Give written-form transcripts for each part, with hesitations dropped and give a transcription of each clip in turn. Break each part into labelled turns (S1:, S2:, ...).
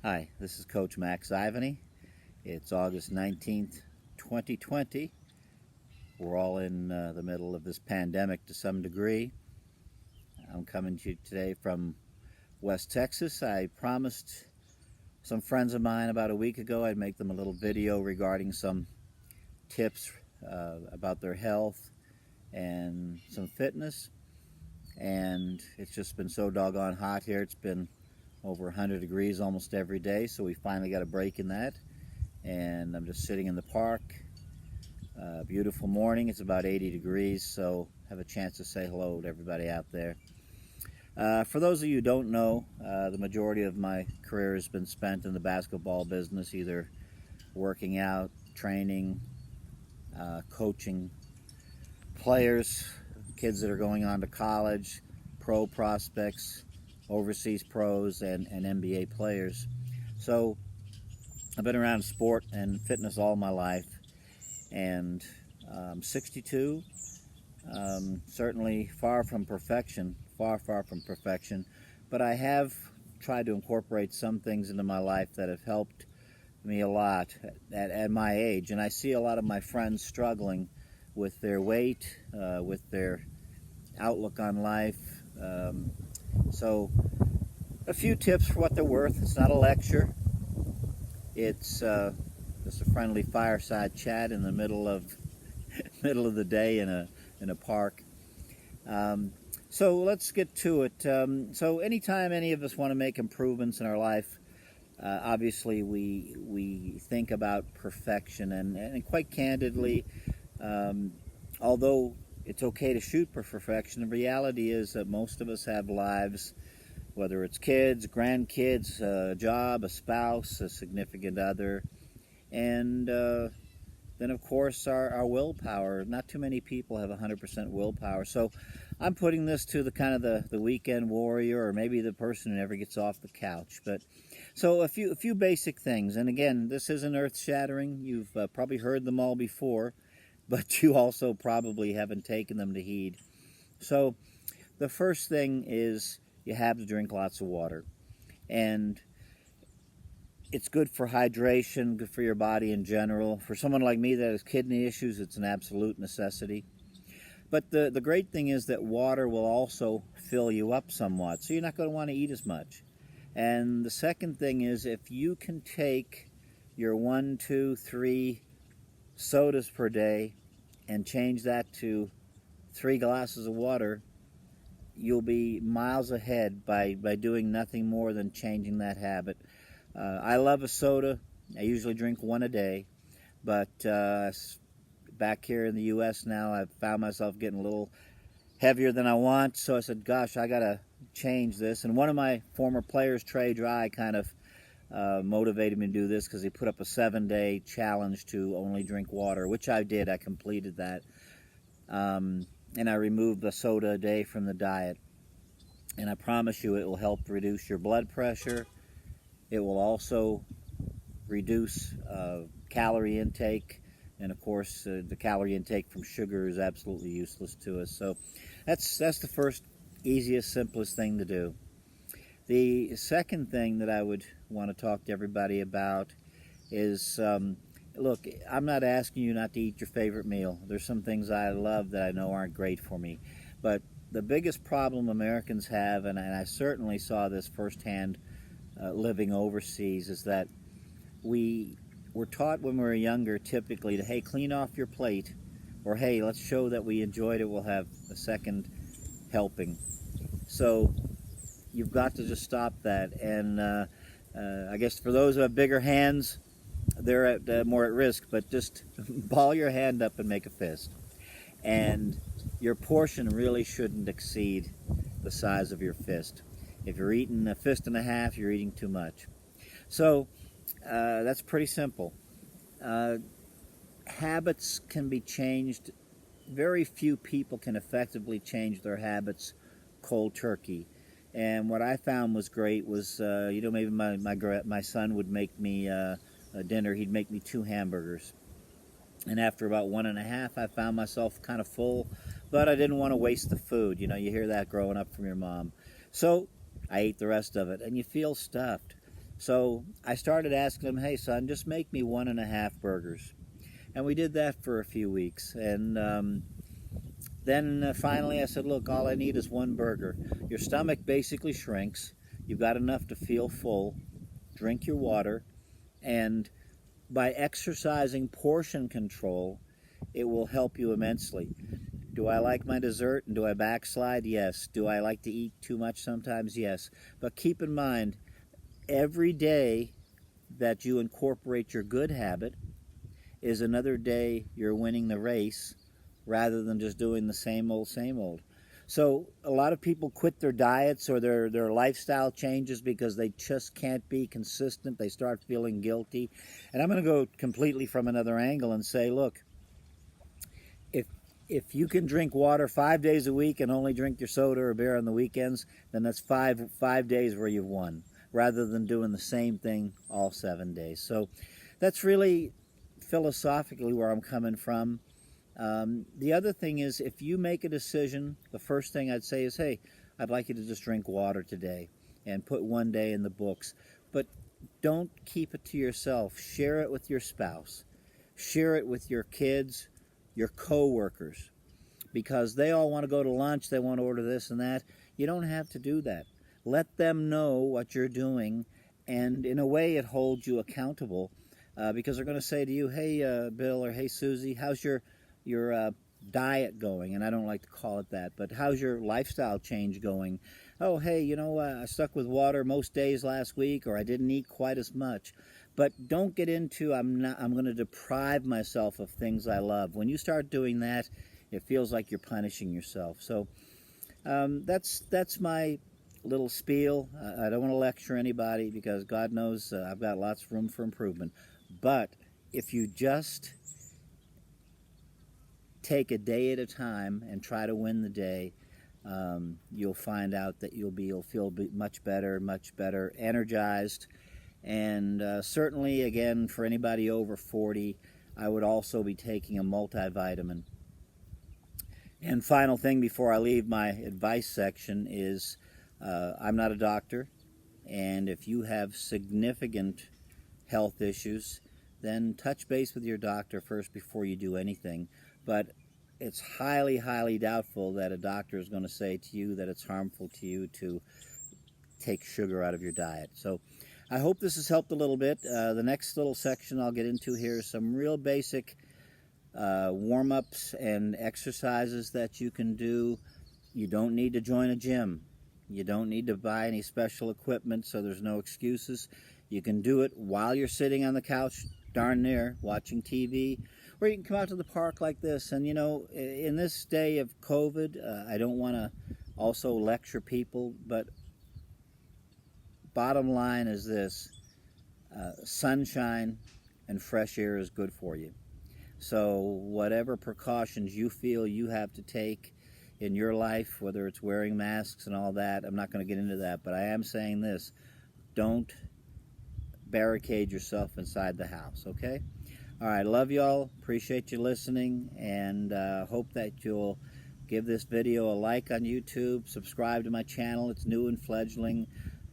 S1: Hi, this is Coach Max Ivany. It's August 19th, 2020. We're all in the middle of this pandemic to some degree. I'm coming to you today from West Texas. I promised some friends of mine about a week ago I'd make them a little video regarding some tips about their health and some fitness. And it's just been so doggone hot here. It's been over 100 degrees almost every day, so we finally got a break in that. And I'm just sitting in the park. Beautiful morning. It's about 80 degrees, so have a chance to say hello to everybody out there. For those of you who don't know, the majority of my career has been spent in the basketball business, either working out, training, coaching players, kids that are going on to college, pro prospects, overseas pros, and NBA players. So I've been around sport and fitness all my life, and I'm 62, certainly far from perfection, far from perfection, but I have tried to incorporate some things into my life that have helped me a lot at my age. And I see a lot of my friends struggling with their weight, with their outlook on life. So a few tips for what they're worth. It's not a lecture. It's just a friendly fireside chat in the middle of the day in a park. So let's get to it. So anytime any of us want to make improvements in our life, obviously we think about perfection, and quite candidly, although it's okay to shoot for perfection, the reality is that most of us have lives, whether it's kids, grandkids, a job, a spouse, a significant other, and then of course our willpower. Not too many people have 100% willpower. So I'm putting this to the kind of the weekend warrior, or maybe the person who never gets off the couch. But so a few basic things, and again, this isn't earth-shattering. You've probably heard them all before, but you also probably haven't taken them to heed. So the first thing is you have to drink lots of water. And it's good for hydration, good for your body in general. For someone like me that has kidney issues, it's an absolute necessity. But the great thing is that water will also fill you up somewhat, so you're not going to want to eat as much. And the second thing is, if you can take your 1, 2, 3 sodas per day and change that to 3 glasses of water, you'll be miles ahead by doing nothing more than changing that habit. I love a soda. I usually drink 1 a day, but back here in the U.S. now, I've found myself getting a little heavier than I want, so I said, gosh, I got to change this. And one of my former players, Trey Dry, kind of motivated me to do this, because he put up a 7-day challenge to only drink water, which I did. I completed that. And I removed the soda a day from the diet. And I promise you it will help reduce your blood pressure. It will also reduce calorie intake. And of course, the calorie intake from sugar is absolutely useless to us. So that's the first, easiest, simplest thing to do. The second thing that I would want to talk to everybody about is, look, I'm not asking you not to eat your favorite meal. There's some things I love that I know aren't great for me. But the biggest problem Americans have, and I certainly saw this firsthand living overseas, is that we were taught when we were younger typically to, hey, clean off your plate, or hey, let's show that we enjoyed it, we'll have a second helping. So you've got to just stop that. And I guess for those who have bigger hands, they're more at risk, but just ball your hand up and make a fist. And your portion really shouldn't exceed the size of your fist. If you're eating a fist and a half, you're eating too much. So that's pretty simple. Habits can be changed. Very few people can effectively change their habits cold turkey. And what I found was great was, maybe my son would make me a dinner. He'd make me 2 hamburgers. And after about 1.5, I found myself kind of full, but I didn't want to waste the food. You hear that growing up from your mom. So I ate the rest of it, and you feel stuffed. So I started asking him, hey son, just make me 1.5 burgers. And we did that for a few weeks. And then finally I said, look, all I need is 1 burger. Your stomach basically shrinks. You've got enough to feel full. Drink your water. And by exercising portion control, it will help you immensely. Do I like my dessert and do I backslide? Yes. Do I like to eat too much sometimes? Yes. But keep in mind, every day that you incorporate your good habit is another day you're winning the race rather than just doing the same old, same old. So a lot of people quit their diets or their lifestyle changes because they just can't be consistent. They start feeling guilty. And I'm going to go completely from another angle and say, look, if you can drink water 5 days a week and only drink your soda or beer on the weekends, then that's five days where you've won, rather than doing the same thing all 7 days. So that's really philosophically where I'm coming from. The other thing is, if you make a decision, the first thing I'd say is, hey, I'd like you to just drink water today and put 1 day in the books. But don't keep it to yourself. Share it with your spouse. Share it with your kids, your co-workers, because they all want to go to lunch, they want to order this and that. You don't have to do that. Let them know what you're doing, and in a way it holds you accountable, because they're going to say to you, hey Bill, or hey Susie, how's your diet going? And I don't like to call it that, but how's your lifestyle change going? Oh, hey, you know, I stuck with water most days last week, or I didn't eat quite as much. But don't get into, I'm going to deprive myself of things I love. When you start doing that, it feels like you're punishing yourself. So that's my little spiel. I don't want to lecture anybody, because God knows I've got lots of room for improvement. But if you just take a day at a time and try to win the day, you'll find out that you'll feel much better energized. And certainly, again, for anybody over 40, I would also be taking a multivitamin. And final thing before I leave my advice section is, I'm not a doctor, and if you have significant health issues, then touch base with your doctor first before you do anything. But it's highly, highly doubtful that a doctor is going to say to you that it's harmful to you to take sugar out of your diet. So I hope this has helped a little bit. The next little section I'll get into here is some real basic warm-ups and exercises that you can do. You don't need to join a gym. You don't need to buy any special equipment, so there's no excuses. You can do it while you're sitting on the couch, darn near, watching TV, or you can come out to the park like this. And, you know, in this day of COVID, I don't want to also lecture people, but bottom line is this: sunshine and fresh air is good for you. So whatever precautions you feel you have to take in your life, whether it's wearing masks and all that, I'm not going to get into that, but I am saying this: don't barricade yourself inside the house, okay? All right, love y'all, appreciate you listening, and hope that you'll give this video a like on YouTube, subscribe to my channel. It's new and fledgling.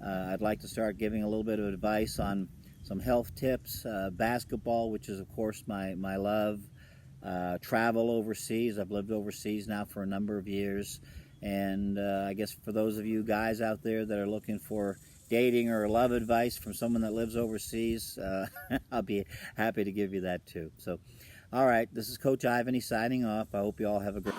S1: I'd like to start giving a little bit of advice on some health tips, basketball, which is of course my love, travel overseas. I've lived overseas now for a number of years, and I guess for those of you guys out there that are looking for dating or love advice from someone that lives overseas, I'll be happy to give you that too. So, all right, this is Coach Ivany signing off. I hope you all have a great